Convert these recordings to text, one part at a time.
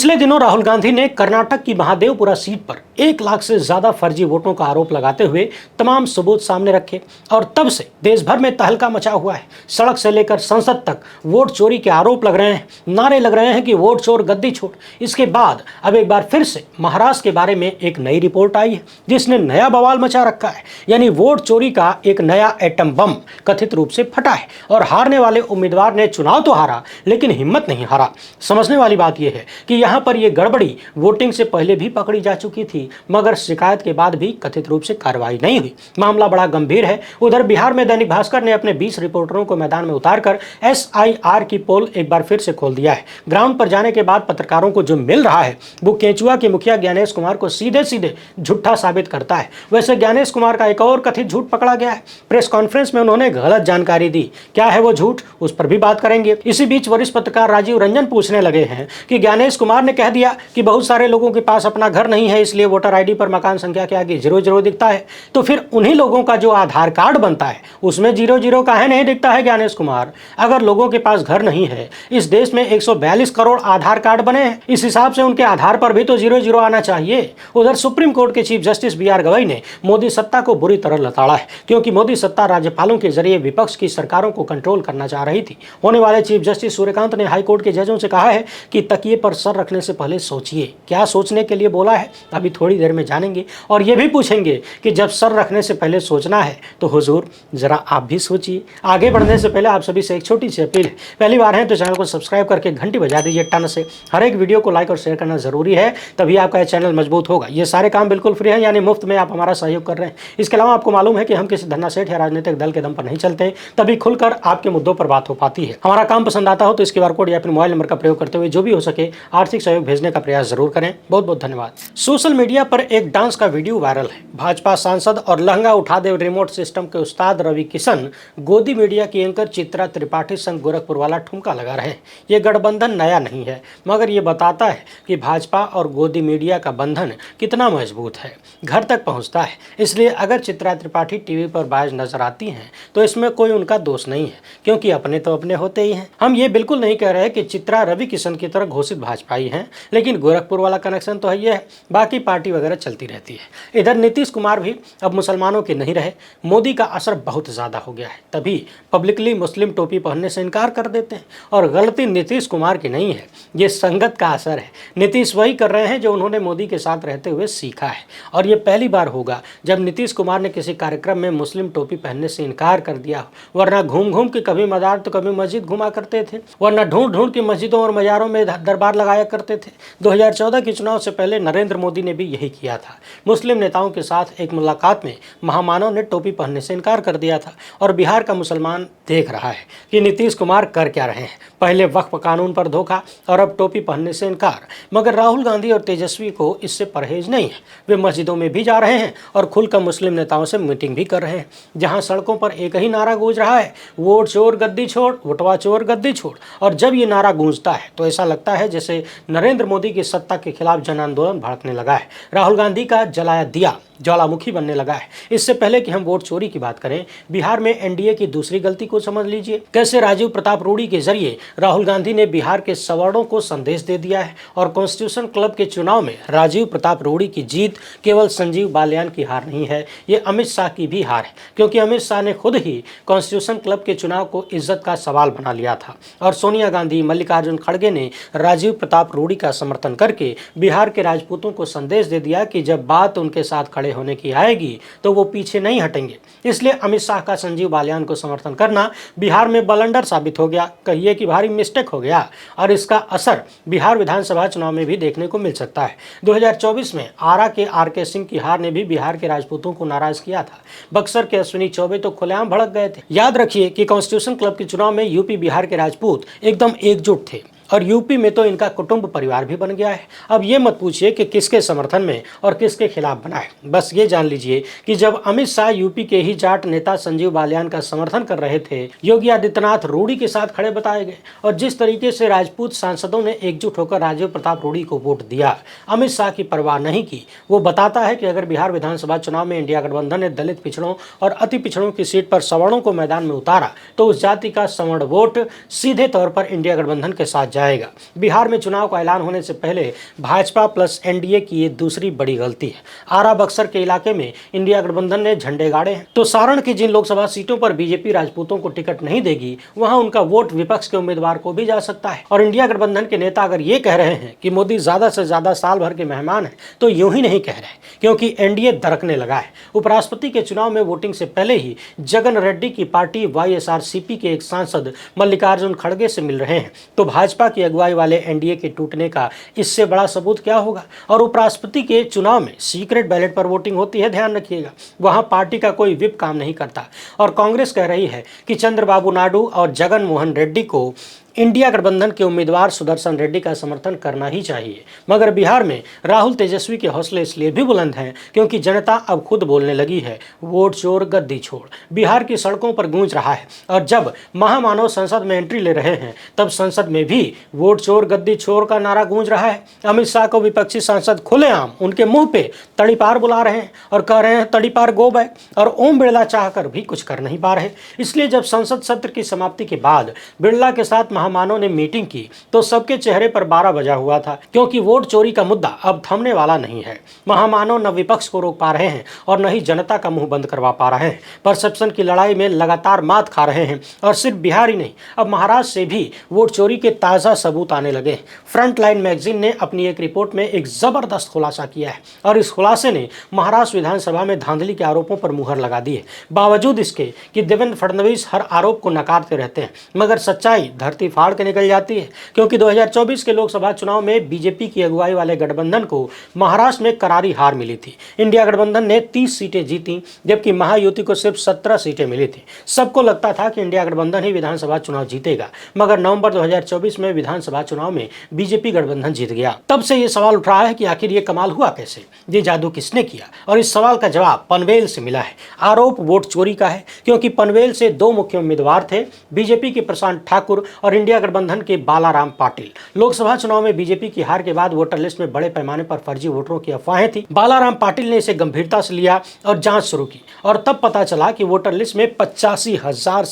पिछले दिनों राहुल गांधी ने कर्नाटक की महादेवपुरा सीट पर 1 लाख से ज्यादा फर्जी वोटों का आरोप लगाते हुए तमाम सबूत सामने रखे और तब से देश भर में तहलका मचा हुआ है। सड़क से लेकर संसद तक वोट चोरी के आरोप लग रहे हैं, नारे लग रहे हैं कि वोट चोर गद्दी छोड़। इसके बाद अब एक बार फिर से महाराष्ट्र के बारे में एक नई रिपोर्ट आई है जिसने नया बवाल मचा रखा है। यानी वोट चोरी का एक नया एटम बम कथित रूप से फटा है और हारने वाले उम्मीदवार ने चुनाव तो हारा लेकिन हिम्मत नहीं हारा। समझने वाली बात यह है कि यहाँ पर यह गड़बड़ी वोटिंग से पहले भी पकड़ी जा चुकी थी, मगर शिकायत के बाद भी कथित रूप से कार्रवाई नहीं हुई। मामला बड़ा गंभीर है। उधर बिहार में दैनिक भास्कर ने अपने 20 रिपोर्टरों को मैदान में उतारकर SIR की पोल एक बार फिर से खोल दिया है। ग्राउंड पर जाने के बाद पत्रकारों को जो मिल रहा है वो केंचुआ के मुखिया ज्ञानेश कुमार को सीधे सीधे झूठा साबित करता है। वैसे ज्ञानेश कुमार का एक और कथित झूठ पकड़ा गया है। प्रेस कॉन्फ्रेंस में उन्होंने गलत जानकारी दी। क्या है वो झूठ, उस पर भी बात करेंगे। इसी बीच वरिष्ठ पत्रकार राजीव रंजन पूछने लगे हैं कि ज्ञानेश कुमार ने कह दिया कि बहुत सारे लोगों के पास अपना घर नहीं है, इसलिए वोटर ID पर मकान संख्या के आगे 00 दिखता है। तो फिर उन्हीं लोगों का जो आधार कार्ड बनता है उसमें 00 काहे नहीं दिखता है ज्ञानेश कुमार? अगर लोगों के पास घर नहीं है, इस देश में 142 करोड़ आधार कार्ड बने हैं, इस हिसाब से उनके आधार पर भी तो 00 आना चाहिए। उधर सुप्रीम कोर्ट के चीफ जस्टिस BR गवई ने मोदी सत्ता को बुरी तरह लताड़ा है, क्योंकि मोदी सत्ता राज्यपालों के जरिए विपक्ष की सरकारों को कंट्रोल करना चाह रही थी। होने वाले चीफ जस्टिस सूर्यकांत ने हाईकोर्ट के जजों से कहा है कि तकिए पर सर रखने से पहले सोचिए। क्या सोचने के लिए बोला है अभी थोड़ी देर में जानेंगे, और ये भी पूछेंगे कि जब सर रखने से पहले सोचना है तो हुजूर जरा आप भी सोचिए। आगे बढ़ने से पहले आप सभी से एक छोटी सी अपील है, पहली बार है तो चैनल को सब्सक्राइब करके घंटी बजा दीजिए टन से। हर एक वीडियो को लाइक और शेयर करना जरूरी है, तभी आपका चैनल मजबूत होगा। ये सारे काम बिल्कुल फ्री है, यानी मुफ्त में आप हमारा सहयोग कर रहे हैं। इसके अलावा आपको मालूम है कि हम किसी धन्ना सेठ या राजनीतिक दल के दम पर नहीं चलते, तभी खुलकर आपके मुद्दों पर बात हो पाती है। हमारा काम पसंद आता हो तो इस QR कोड या फिर मोबाइल नंबर का प्रयोग करते हुए जो भी हो सके आर्थिक सहयोग भेजने का प्रयास जरूर करें। बहुत बहुत धन्यवाद। सोशल मीडिया पर एक डांस का वीडियो वायरल है। भाजपा सांसद और लहंगा उठा दे रिमोट सिस्टम के उस्ताद रवि किशन गोदी मीडिया की एंकर चित्रा त्रिपाठी संग गोरखपुर वाला ठुमका लगा रहे हैं। ये गठबंधन नया नहीं है, मगर ये बताता है कि भाजपा और गोदी मीडिया का बंधन कितना मजबूत है, घर तक पहुंचता है। इसलिए अगर चित्रा त्रिपाठी टीवी पर बाज नजर आती हैं तो इसमें कोई उनका दोष नहीं है, क्योंकि अपने तो अपने होते ही हैं। हम ये बिल्कुल नहीं कह रहे कि चित्रा रवि किशन की तरह घोषित भाजपाई हैं, लेकिन गोरखपुर वाला कनेक्शन तो है ये है, बाकी पार्टी वगैरह चलती रहती है। इधर नीतीश कुमार भी अब मुसलमानों के नहीं रहे। मोदी का असर बहुत ज़्यादा हो गया है, तभी पब्लिकली मुस्लिम टोपी पहनने से इनकार कर देते हैं। और गलती नीतीश कुमार की नहीं है, ये संगत का असर है। नीतीश वही कर रहे हैं जो उन्होंने मोदी के साथ रहते हुए सीखा है, और ये पहली बार होगा जब नीतीश कुमार ने किसी कार्यक्रम में मुस्लिम टोपी पहनने से इनकार कर दिया। वरना घूम घूम के कभी मजार तो कभी मस्जिद घुमा करते थे, वरना ढूंढ ढूंढ के मस्जिदों और मजारों में दरबार लगाया करते थे। 2014 के चुनाव से पहले नरेंद्र मोदी ने भी यही किया था। मुस्लिम नेताओं के साथ एक मुलाकात में महामानव ने टोपी पहनने से इनकार कर दिया था, और बिहार का मुसलमान देख रहा है कि नीतीश कुमार कर क्या रहे हैं। पहले वक्फ कानून पर धोखा और अब टोपी पहनने से इनकार। मगर राहुल गांधी और तेजस्वी को इससे परहेज नहीं है। वे मस्जिदों में भी जा रहे हैं और खुलकर मुस्लिम नेताओं से मीटिंग भी कर रहे हैं, जहां सड़कों पर एक ही नारा गूंज रहा है, वोट चोर गद्दी छोड़, वोटवा चोर गद्दी छोड़। और जब ये नारा गूंजता है तो ऐसा लगता है जैसे नरेंद्र मोदी की सत्ता के खिलाफ जन आंदोलन भड़कने लगा है। राहुल गांधी का जलाया दिया ज्वालामुखी बनने लगा है। इससे पहले कि हम वोट चोरी की बात करें, बिहार में NDA की दूसरी गलती को समझ लीजिए। कैसे राजीव प्रताप रूडी के जरिए राहुल गांधी ने बिहार के सवर्णों को संदेश दे दिया है, और कॉन्स्टिट्यूशन क्लब के चुनाव में राजीव प्रताप रूडी की जीत केवल संजीव बालियान की हार नहीं है, ये अमित शाह की भी हार है, क्योंकि अमित शाह ने खुद ही कॉन्स्टिट्यूशन क्लब के चुनाव को इज्जत का सवाल बना लिया था। और सोनिया गांधी, मल्लिकार्जुन खड़गे ने राजीव प्रताप रूडी का समर्थन करके बिहार के राजपूतों को संदेश दे दिया कि जब बात उनके साथ खड़े होने की आएगी तो वो पीछे नहीं हटेंगे। इसलिए अमित शाह का संजीव बालियान को समर्थन करना बिहार में बलंडर साबित हो गया, कहिए कि भारी मिस्टेक हो गया। और इसका असर बिहार विधानसभा चुनाव में भी देखने को मिल सकता है। 2024 में आरा के RK सिंह की हार ने भी बिहार के राजपूतों को नाराज किया था। बक्सर के अश्विनी चौबे तो खुलेआम भड़क गए थे। याद रखिए कि कॉन्स्टिट्यूशन क्लब के चुनाव में यूपी बिहार के राजपूत एकदम एकजुट थे, और यूपी में तो इनका कुटुंब परिवार भी बन गया है। अब ये मत पूछिए कि किसके समर्थन में और किसके खिलाफ बना है। बस ये जान लीजिए कि जब अमित शाह यूपी के ही जाट नेता संजीव बालियान का समर्थन कर रहे थे, योगी आदित्यनाथ रूडी के साथ खड़े बताए गए, और जिस तरीके से राजपूत सांसदों ने एकजुट होकर राजीव प्रताप रूडी को वोट दिया, अमित शाह की परवाह नहीं की, वो बताता है कि अगर बिहार विधानसभा चुनाव में इंडिया गठबंधन ने दलित पिछड़ों और अति पिछड़ों की सीट पर सवर्णों को मैदान में उतारा तो उस जाति का सवर्ण वोट सीधे तौर पर इंडिया गठबंधन के साथ जाएगा। बिहार में चुनाव का ऐलान होने से पहले भाजपा प्लस एनडीए की ये दूसरी बड़ी गलती है। आरा बक्सर के इलाके में इंडिया गठबंधन ने झंडे गाड़े हैं, तो सारण की जिन लोकसभा सीटों पर बीजेपी राजपूतों को टिकट नहीं देगी वहां उनका वोट विपक्ष के उम्मीदवार को भी जा सकता है। और इंडिया गठबंधन के नेता अगर ये कह रहे हैं कि मोदी ज्यादा से ज्यादा साल भर के मेहमान हैं, तो यूं ही नहीं कह रहे, क्योंकि एनडीए दरकने लगा है। उपराष्ट्रपति के चुनाव में वोटिंग से पहले ही जगन रेड्डी की पार्टी वाईएसआरसीपी के एक सांसद मल्लिकार्जुन खड़गे से मिल रहे हैं, तो भाजपा की अगुवाई वाले एनडीए के टूटने का इससे बड़ा सबूत क्या होगा। और उपराष्ट्रपति के चुनाव में सीक्रेट बैलेट पर वोटिंग होती है, ध्यान रखिएगा, वहां पार्टी का कोई विप काम नहीं करता। और कांग्रेस कह रही है कि चंद्रबाबू नायडू और जगन मोहन रेड्डी को इंडिया गठबंधन के उम्मीदवार सुदर्शन रेड्डी का समर्थन करना ही चाहिए। मगर बिहार में राहुल तेजस्वी के हौसले इसलिए भी बुलंद हैं क्योंकि जनता अब खुद बोलने लगी है, वोट चोर गद्दी छोड़। बिहार की सड़कों पर गूंज रहा है, और जब महामानव संसद में एंट्री ले रहे हैं तब संसद में भी वोट चोर गद्दी छोड़ का नारा गूंज रहा है। अमित शाह को विपक्षी सांसद खुलेआम उनके मुंह पे तड़ीपार बुला रहे हैं और कह रहे हैं तड़ीपार गो बैक, और ओम बिड़ला चाहकर भी कुछ कर नहीं पा रहे। इसलिए जब संसद सत्र की समाप्ति के बाद बिड़ला के साथ महामानव ने मीटिंग की तो सबके चेहरे पर 12 बजा हुआ था, क्योंकि वोट चोरी का मुद्दा अब थमने वाला नहीं है। महामानव न विपक्ष को रोक पा रहे हैं और न ही जनता का मुंह बंद करवा पा रहे हैं। परसेप्शन की लड़ाई में लगातार मात खा रहे हैं, और सिर्फ बिहार ही नहीं, अब महाराष्ट्र से भी वोट चोरी के ताजा सबूत आने लगे। फ्रंटलाइन मैगजीन ने अपनी एक रिपोर्ट में एक जबरदस्त खुलासा किया है, और इस खुलासे ने महाराष्ट्र विधानसभा में धांधली के आरोपों पर मुहर लगा दी है। बावजूद इसके कि देवेंद्र फडणवीस हर आरोप को नकारते रहते हैं, मगर सच्चाई धरती फाड़ के निकल जाती है, क्योंकि 2024 के लोकसभा चुनाव में बीजेपी की अगुवाई वाले गठबंधन को महाराष्ट्र में करारी हार मिली थी। इंडिया गठबंधन ने 30 सीटें जीती, जबकि महायुति को सिर्फ 17 सीटें मिली थी। सबको लगता था कि इंडिया गठबंधन ही विधानसभा चुनाव जीतेगा, मगर नवंबर 2024 में विधानसभा चुनाव में बीजेपी गठबंधन जीत गया। तब से ये सवाल उठ रहा है कि आखिर ये कमाल हुआ कैसे, ये जादू किसने किया। और इस सवाल का जवाब पनवेल से मिला है। आरोप वोट चोरी का है, क्योंकि पनवेल से 2 मुख्य उम्मीदवार थे, बीजेपी के प्रशांत ठाकुर और इंडिया गठबंधन के बालाराम पाटिल। लोकसभा चुनाव में बीजेपी की हार के बाद वोटर लिस्ट में बड़े पैमाने पर फर्जी वोटरों की अफवाहें थी। बालाराम पाटिल ने इसे गंभीरता से लिया और जांच शुरू की, और तब पता चला कि वोटर लिस्ट में 85,000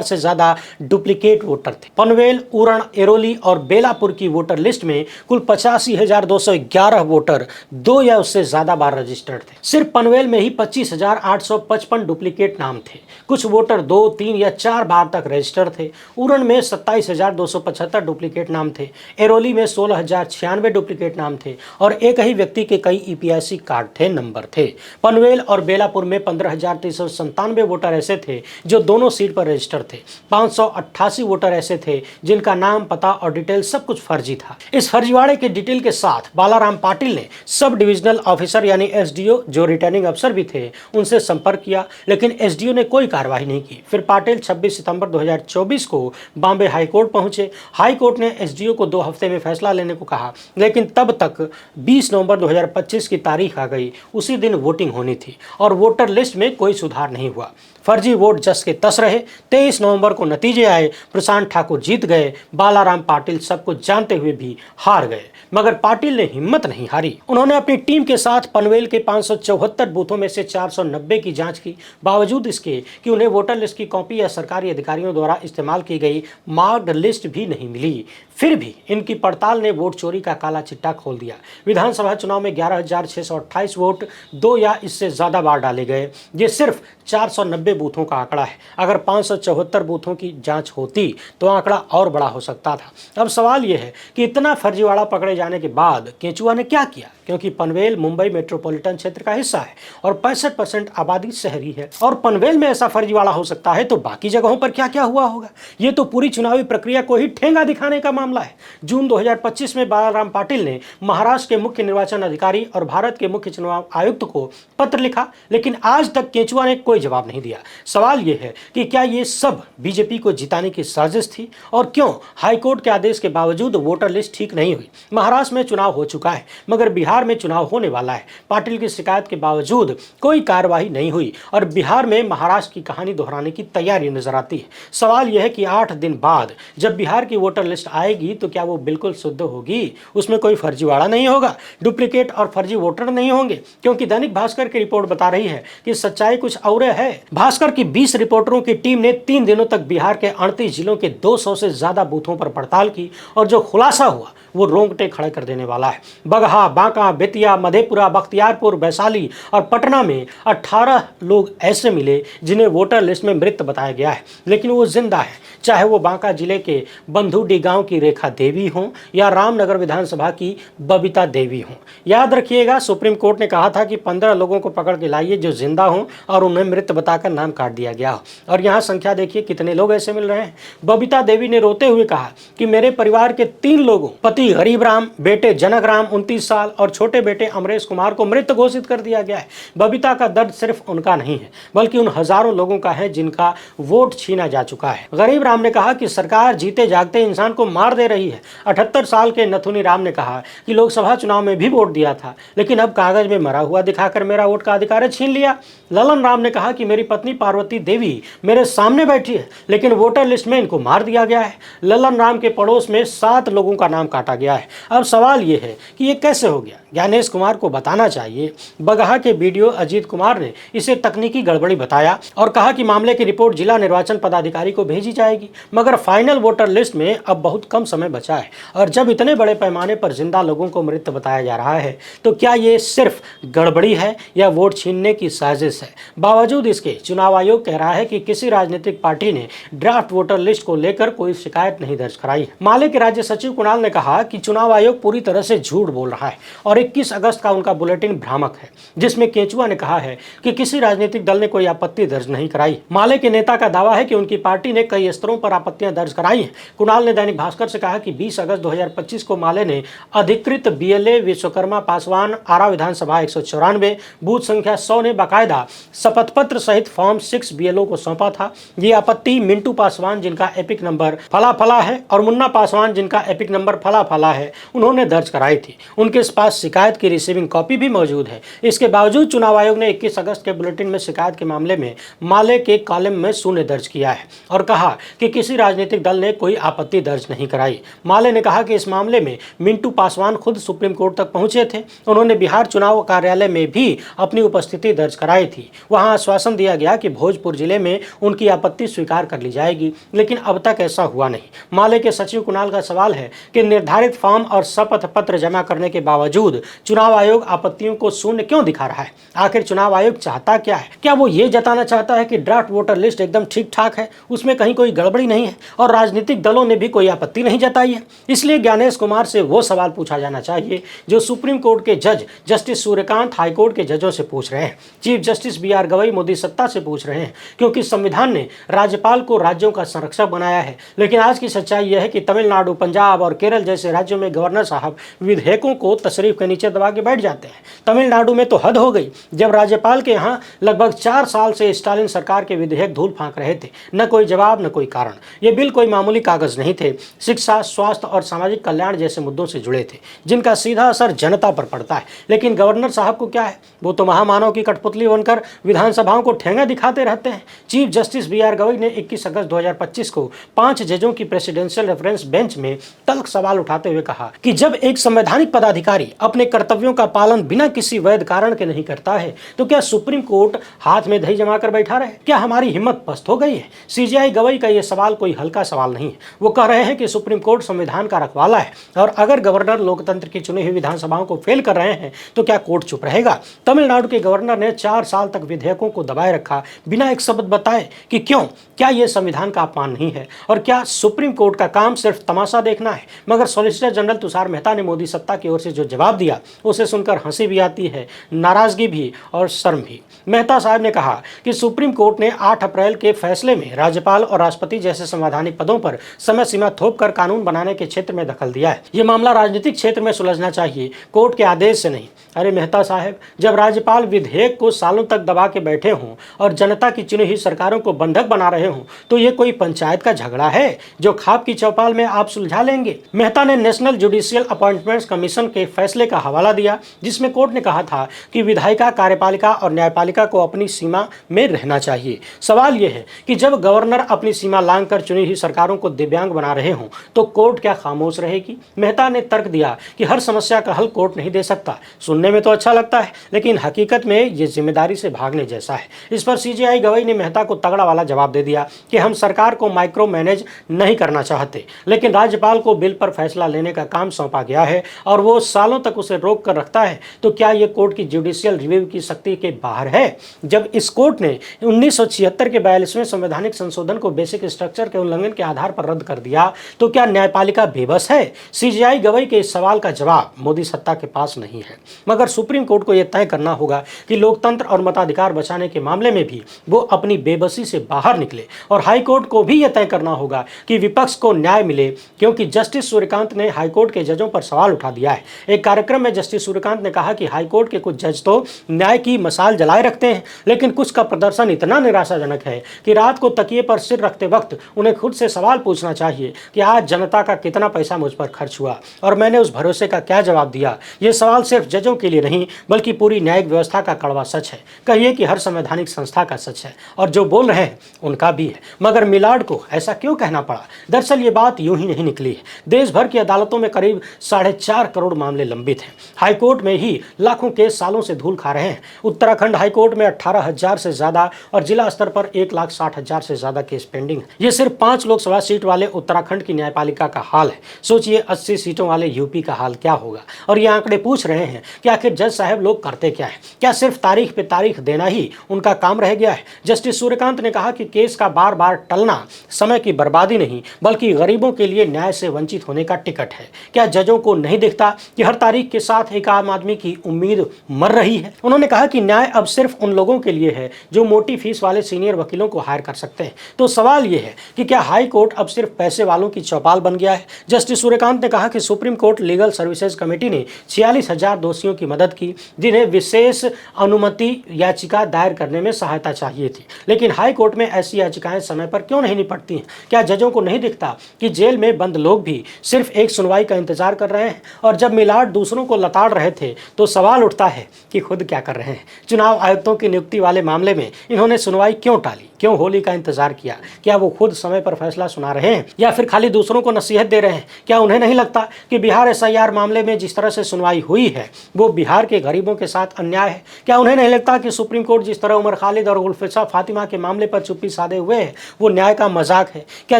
से ज्यादा डुप्लीकेट वोटर थे। पनवेल, उरण, एरोली और बेलापुर की वोटर लिस्ट में कुल 85,211 वोटर 2 या उससे ज्यादा बार रजिस्टर्ड थे। सिर्फ पनवेल में ही 25,855 डुप्लीकेट नाम थे। कुछ वोटर 2, 3 या 4 बार तक रजिस्टर्ड थे। उरण में 27,275 डुप्लीकेट नाम थे। एरोली में 16,096 डुप्लीकेट नाम थे, और एक ही व्यक्ति के कई ईपीआईसी कार्ड थे, नंबर थे। पनवेल और बेलापुर में 15,397 वोटर ऐसे थे जो दोनों सीट पर रजिस्टर्ड थे। 588 वोटर ऐसे थे जिनका नाम, पता और डिटेल सब कुछ फर्जी था। इस फर्जीवाड़े के डिटेल के साथ बालाराम पाटिल ने सब डिविजनल ऑफिसर यानी एसडीओ, जो रिटर्निंग अफसर भी थे, उनसे संपर्क किया, लेकिन एसडीओ ने कोई कार्रवाई नहीं की। फिर पाटिल 26 सितंबर 2024 को बॉम्बे हाईकोर्ट पहुंचे। हाईकोर्ट ने एसडीओ को 2 हफ्ते में फैसला लेने को कहा, लेकिन तब तक 20 नवंबर 2025 की तारीख आ गई। उसी दिन वोटिंग होनी थी, और वोटर लिस्ट में कोई सुधार नहीं हुआ। फर्जी वोट जस के तस रहे। 23 नवंबर को नतीजे आए, प्रशांत ठाकुर जीत गए, बालाराम पाटिल सब कुछ जानते हुए भी हार गए। मगर पाटिल ने हिम्मत नहीं हारी। उन्होंने अपनी टीम के साथ पनवेल के 574 बूथों में से 490 की जांच की। बावजूद इसके कि उन्हें वोटर लिस्ट की कॉपी या सरकारी अधिकारियों द्वारा इस्तेमाल की गई मार्क्ड लिस्ट भी नहीं मिली, फिर भी इनकी पड़ताल ने वोट चोरी का काला चिट्टा खोल दिया। विधानसभा चुनाव में 11,628 वोट 2 या इससे ज्यादा बार डाले गए। ये सिर्फ 490 बूथों का आंकड़ा है। अगर 574 बूथों की जांच होती तो आंकड़ा और बड़ा हो सकता था। अब सवाल यह है कि इतना फर्जीवाड़ा पकड़े जाने के बाद केंचुआ ने क्या किया, क्योंकि पनवेल मुंबई मेट्रोपॉलिटन क्षेत्र का हिस्सा है और 65% आबादी शहरी है, और पनवेल में ऐसा फर्जीवाड़ा हो सकता है तो बाकी जगहों पर क्या क्या हुआ होगा। ये तो पूरी चुनावी प्रक्रिया को ही ठेंगा दिखाने का मामला है। जून 2025 में बालाराम पाटिल ने महाराष्ट्र के मुख्य निर्वाचन अधिकारी और भारत के मुख्य चुनाव आयुक्त को पत्र लिखा, लेकिन आज तक केंचुआ ने कोई जवाब नहीं दिया। सवाल यह है कि क्या ये सब बीजेपी को जिताने की साजिश थी, और क्यों हाईकोर्ट के आदेश के बावजूद वोटर लिस्ट ठीक नहीं हुई। महाराष्ट्र में चुनाव हो चुका है, मगर बिहार में चुनाव होने वाला है। पाटिल की शिकायत के बावजूद कोई कार्रवाई नहीं हुई, और बिहार में महाराष्ट्र की कहानी दोहराने की तैयारी नजर आती है। सवाल यह है कि 8 दिन बाद जब बिहार की वोटर लिस्ट आएगी तो क्या वो बिल्कुल शुद्ध होगी, उसमें कोई फर्जीवाड़ा नहीं होगा, डुप्लीकेट और फर्जी वोटर नहीं होंगे, क्योंकि दैनिक भास्कर की रिपोर्ट बता रही है कि सच्चाई कुछ और है। भास्कर की 20 रिपोर्टरों की टीम ने 3 दिनों तक बिहार के 38 जिलों के 200 से ज्यादा बूथों पर पड़ताल की और जो खुलासा हुआ वो रोंगटे खड़े कर देने वाला है। बगहा, बांका, बेतिया, मधेपुरा, बख्तियारपुर, वैशाली और पटना में 18 लोग ऐसे मिले जिन्हें वोटर लिस्ट में मृत बताया गया है, लेकिन वो जिंदा है। चाहे वो बांका जिले के बंधुडी गांव की रेखा देवी हों या रामनगर विधानसभा की बबीता देवी हों। याद रखिएगा, सुप्रीम कोर्ट ने कहा था कि 15 लोगों को पकड़ के लाइए जो जिंदा हों और उन्हें मृत बताकर नाम काट दिया गया हो। और यहाँ संख्या देखिए कितने लोग ऐसे मिल रहे हैं। बबीता देवी ने रोते हुए कहा कि मेरे परिवार के 3 लोगों, पति गरीब राम, बेटे जनक राम 29 साल और छोटे बेटे अमरेश कुमार को मृत घोषित कर दिया गया है। बबीता का दर्द सिर्फ उनका नहीं है बल्कि उन हजारों लोगों का है जिनका वोट छीना जा चुका है। गरीब राम ने कहा कि सरकार जीते जागते इंसान को मार दे रही है। 78 साल के नथुनी राम ने कहा कि लोकसभा चुनाव में भी वोट दिया था लेकिन अब कागज में मरा हुआ दिखाकर मेरा वोट का अधिकार छीन लिया। ललन राम ने कहा कि मेरी पत्नी पार्वती देवी मेरे सामने बैठी है लेकिन वोटर लिस्ट में इनको मार दिया गया है। ललन राम के पड़ोस में 7 लोगों का नाम काटा गया है। अब सवाल यह है कि ये कैसे हो गया। ज्ञानेश कुमार को बताना चाहिए। बगहा के वीडियो अजीत कुमार ने इसे तकनीकी गड़बड़ी बताया और कहा कि मामले की रिपोर्ट जिला निर्वाचन पदाधिकारी को भेजी जाएगी, मगर फाइनल वोटर लिस्ट में अब बहुत कम समय बचा है और जब इतने बड़े पैमाने पर जिंदा लोगों को मृत बताया जा रहा है तो क्या ये सिर्फ गड़बड़ी है या वोट छीनने की साजिश है। बावजूद इसके चुनाव आयोग कह रहा है कि किसी राजनीतिक पार्टी ने ड्राफ्ट वोटर लिस्ट को लेकर कोई शिकायत नहीं दर्ज कराई है। माले के राज्य सचिव कुणाल ने कहा कि चुनाव आयोग पूरी तरह से झूठ बोल रहा है और 21 अगस्त का उनका बुलेटिन भ्रामक है जिसमें केंचुआ ने कहा है कि किसी राजनीतिक दल ने कोई आपत्ति दर्ज नहीं कराई। माले के नेता का दावा है कि उनकी पार्टी ने कई स्तरों पर आपत्तियां दर्ज कराई हैं। कुणाल ने दैनिक भास्कर से कहा कि 20 अगस्त 2025 को माले ने अधिकृत बीएलए विश्वकर्मा पासवान आरा विधानसभा 194 बूथ संख्या 100 ने बाकायदा शपथ पत्र सहित फॉर्म 6 बीएलओ को सौंपा था। ये आपत्ति मिंटू पासवान जिनका एपिक नंबर फला फला है और मुन्ना पासवान जिनका एपिक नंबर फला फला है उन्होंने दर्ज कराई थी। उनके पास शिकायत की रिसीविंग कॉपी भी मौजूद है। इसके बावजूद चुनाव आयोग ने 21 अगस्त के बुलेटिन में शिकायत के मामले में माले के कॉलम में शून्य दर्ज किया है और कहा कि किसी राजनीतिक दल ने कोई आपत्ति दर्ज नहीं कराई। माले ने कहा कि इस मामले में मिंटू पासवान खुद सुप्रीम कोर्ट तक पहुंचे थे। उन्होंने बिहार चुनाव कार्यालय में भी अपनी उपस्थिति दर्ज कराई थी। वहां आश्वासन दिया गया कि भोजपुर जिले में उनकी आपत्ति स्वीकार कर ली जाएगी, लेकिन अब तक ऐसा हुआ नहीं। माले के सचिव कुणाल का सवाल है कि निर्धारित फॉर्म और शपथ पत्र जमा करने के बावजूद चुनाव आयोग आपत्तियों को शून्य क्यों दिखा रहा है। आखिर चुनाव आयोग चाहता क्या है? क्या वो ये जताना चाहता है कि ड्राफ्ट वोटर लिस्ट एकदम ठीक ठाक है, उसमें कहीं कोई गड़बड़ी नहीं है और राजनीतिक दलों ने भी कोई आपत्ति नहीं जताई है? इसलिए ज्ञानेश कुमार से वो सवाल पूछा जाना चाहिए जो सुप्रीम कोर्ट के जज जस्टिस सूर्यकांत हाईकोर्ट के जजों से पूछ रहे हैं। Chief justice BR Gavai Modi सत्ता से पूछ रहे हैं, क्योंकि संविधान ने राज्यपाल को राज्यों का संरक्षक बनाया है। लेकिन आज की सच्चाई यह है कि तमिलनाडु, पंजाब और केरल जैसे राज्यों में गवर्नर साहब विधेयकों को तशरीफ के नीचे दबा के बैठ जाते हैं। तमिलनाडु में तो हद हो गई, जब राज्यपाल के यहाँ लगभग 4 साल से स्टालिन सरकार के विधेयक धूल फांक रहे थे, न कोई जवाब न कोई कारण। ये बिल कोई मामूली कागज नहीं थे, शिक्षा, स्वास्थ्य और सामाजिक कल्याण जैसे मुद्दों से जुड़े थे जिनका सीधा असर जनता पर पड़ता है। लेकिन गवर्नर साहब को क्या है, वो तो महामानव की कठपुतली बनकर विधानसभाओं को ठेंगा दिखाते रहते हैं। चीफ जस्टिस BR गवई ने 21 अगस्त 2025 को 5 जजों की प्रेसिडेंशियल रेफरेंस बेंच में तल्ख सवाल उठाते हुए कहा कि जब एक संवैधानिक पदाधिकारी अपने कर्तव्यों का पालन बिना किसी वैध कारण के नहीं करता है तो क्या सुप्रीम कोर्ट हाथ में दही जमा कर बैठा रहे? क्या हमारी हिम्मत पस्त हो गई है? CJI गवई का यह सवाल कोई हल्का सवाल नहीं है। वो कह रहे हैं कि सुप्रीम कोर्ट संविधान का रखवाला है और अगर गवर्नर लोकतंत्र की चुनी हुई विधानसभाओं को फेल कर रहे हैं तो क्या कोर्ट चुप रहेगा? तमिलनाडु के गवर्नर ने 4 साल तक विधेयकों को दबाए रखा बिना एक शब्द बताए कि क्यों? क्या यह संविधान का अपमान नहीं है? और क्या सुप्रीम कोर्ट का काम सिर्फ तमाशा देखना है? मगर सॉलिसिटर जनरल तुषार मेहता ने मोदी सत्ता की ओर से जो जवाब दिया उसे सुनकर हंसी भी आती है, नाराजगी भी और शर्म भी। मेहता साहब ने कहा कि सुप्रीम कोर्ट ने 8 अप्रैल के फैसले में राज्यपाल और राष्ट्रपति जैसे संवैधानिक पदों पर समय सीमा थोपकर कानून बनाने के क्षेत्र में दखल दिया है। ये मामला राजनीतिक क्षेत्र में सुलझना चाहिए, कोर्ट के आदेश से नहीं। अरे मेहता साहब, जब राज्यपाल विधेयक को सालों तक दबा के बैठे हों और जनता की चुनी हुई सरकारों को बंधक बना रहे हों तो ये कोई पंचायत का झगड़ा है जो खाप की चौपाल में आप सुलझा लेंगे? मेहता ने नेशनल जुडिशियल अपॉइंटमेंट्स कमीशन के फैसले का हवाला दिया, जिसमें कोर्ट ने कहा था कि विधायिका, कार्यपालिका और न्यायपालिका को अपनी सीमा में रहना चाहिए। सवाल यह है कि जब गवर्नर अपनी सीमा लांघकर चुनी हुई सरकारों को दिव्यांग बना रहे हों तो कोर्ट क्या खामोश रहेगी? मेहता ने तर्क दिया कि हर समस्या का हल कोर्ट नहीं दे सकता। सुनने में तो अच्छा लगता है, लेकिन हकीकत में ये जिम्मेदारी से भागने जैसा है। इस पर सीजेआई गवई ने मेहता को तगड़ा वाला जवाब दे दिया कि हम सरकार को माइक्रो मैनेज नहीं करना चाहते, लेकिन राज्यपाल को बिल पर फैसला लेने का काम सौंपा गया है और वो सालों तक उसे रोक कर रखता है, तो क्या ये कोर्ट की जुडिशियल रिव्यू की शक्ति के बाहर है? जब इस कोर्ट ने 1976 के 42वें संवैधानिक संशोधन को बेसिक स्ट्रक्चर के उल्लंघन के आधार पर रद्द कर दिया, तो क्या न्यायपालिका बेबस है? सीजेआई गवई के इस सवाल का जवाब मोदी सत्ता के पास नहीं है, मगर सुप्रीम कोर्ट को यह तय करना होगा कि लोकतंत्र और मताधिकार बचाने के मामले में भी वो अपनी बेबसी से बाहर निकले, और हाईकोर्ट को भी यह तय करना होगा कि विपक्ष को न्याय मिले, क्योंकि जस्टिस सूर्यकांत ने हाईकोर्ट के जजों पर सवाल उठा दिया है। एक कार्यक्रम में जस्टिस सूर्यकांत ने कहा कि हाईकोर्ट के कुछ जज तो न्याय की मसाल जलाए रखते हैं, लेकिन कुछ का प्रदर्शन इतना निराशाजनक है कि रात को तकिए पर सिर रखते वक्त उन्हें खुद से सवाल पूछना चाहिए कि आज जनता का कितना पैसा मुझ पर खर्च हुआ और मैंने उस भरोसे का क्या जवाब दिया। ये सवाल सिर्फ जजों के लिए नहीं, बल्कि पूरी न्यायिक व्यवस्था का कड़वा सच है, कहिए कि हर संवैधानिक संस्था का सच है, और जो बोल रहे हैं उनका भी है। मगर मिलाड को ऐसा क्यों कहना पड़ा? दरअसल ये बात यूं ही नहीं निकली है। देश भर की अदालतों में करीब 4.5 करोड़ मामले लंबित हैं। हाईकोर्ट में ही लाखों केस सालों से धूल खा रहे हैं। उत्तराखंड हाईकोर्ट में 18,000 से ज्यादा और जिला स्तर पर 1,60,000 से ज्यादा केस पेंडिंग है। ये सिर्फ 5 लोकसभा सीट वाले उत्तराखंड की न्यायपालिका का हाल है। सोचिए 80 सीटों वाले यूपी का हाल क्या होगा। और ये आंकड़े पूछ रहे हैं कि आखिर जज साहब लोग करते क्या है? क्या सिर्फ तारीख पे तारीख देना ही उनका काम रह गया है? जस्टिस सूर्यकांत ने कहा कि केस का बार बार टलना समय की बर्बादी नहीं, बल्कि गरीबों के लिए न्याय से वंचित होने का टिकट है। क्या जजों को नहीं दिखता कि हर तारीख के साथ एक आम आदमी की उम्मीद मर रही है? उन्होंने कहा कि न्याय अब सिर्फ उन लोगों के लिए है जो मोटी फीस वाले सीनियर वकीलों को हायर कर सकते हैं। तो सवाल यह है कि क्या हाई कोर्ट अब सिर्फ पैसे वालों की चौपाल बन गया है? जस्टिस सूर्यकांत ने कहा कि supreme court legal services committee ने 46,000 दोषियों की मदद की, जिन्हें विशेष अनुमति याचिका दायर करने में सहायता चाहिए थी, लेकिन हाई कोर्ट में ऐसी याचिकाएं समय पर क्यों नहीं निपटती हैं? क्या जजों को नहीं दिखता कि जेल में बंद लोग भी सिर्फ एक सुनवाई का इंतजार कर रहे हैं? और जब मिलाड दूसरों को लताड़ रहे थे तो सवाल उठता है कि खुद क्या कर रहे हैं? चुनाव आयुक्तों की नियुक्ति वाले मामले में इन्होंने सुनवाई क्यों टाली? क्यों होली का इंतजार किया? क्या वो खुद समय पर फैसला सुना रहे हैं या फिर खाली दूसरों को नसीहत दे रहे हैं? क्या उन्हें नहीं लगता कि बिहार एसआईआर मामले में जिस तरह से सुनवाई हुई है वो बिहार के गरीबों के साथ अन्याय है? क्या उन्हें नहीं लगता कि सुप्रीम कोर्ट जिस तरह उमर खालिद और गुलफिसा फातिमा के मामले पर चुप्पी साधे हुए है वो न्याय का मजाक है? क्या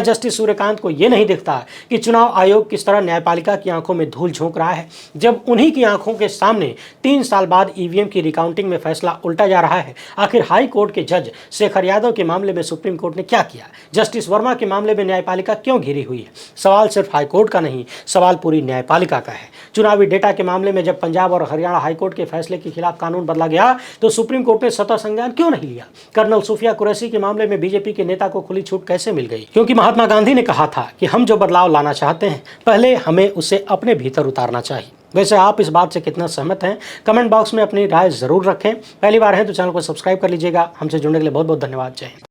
जस्टिस सूर्यकांत को ये नहीं दिखता कि चुनाव आयोग किस तरह न्यायपालिका की आंखों में धूल झोंक रहा है, जब उन्हीं की आंखों के सामने 3 साल बाद ईवीएम की रिकाउंटिंग में फैसला उल्टा जा रहा है? आखिर हाई कोर्ट के जज शेखर यादव के मामले में सुप्रीम कोर्ट ने क्या किया? जस्टिस वर्मा के मामले में न्यायपालिका क्यों घिरी हुई है? सवाल सिर्फ हाई कोर्ट का नहीं, सवाल पूरी न्यायपालिका का है। चुनावी डेटा के मामले में जब पंजाब और हरियाणा हाईकोर्ट के फैसले के खिलाफ कानून बदला गया तो सुप्रीम कोर्ट ने स्वतः संज्ञान क्यों नहीं लिया? कर्नल सूफिया कुरैशी के मामले में बीजेपी के नेता को खुली छूट कैसे मिल गई? क्योंकि महात्मा गांधी ने कहा था कि हम जो बदलाव लाना चाहते हैं पहले हमें उसे अपने भीतर उतारना चाहिए। वैसे आप इस बात से कितना सहमत हैं? कमेंट बॉक्स में अपनी राय जरूर रखें। पहली बार है तो चैनल को सब्सक्राइब कर लीजिएगा। हमसे जुड़ने के लिए बहुत बहुत धन्यवाद। जय हिंद।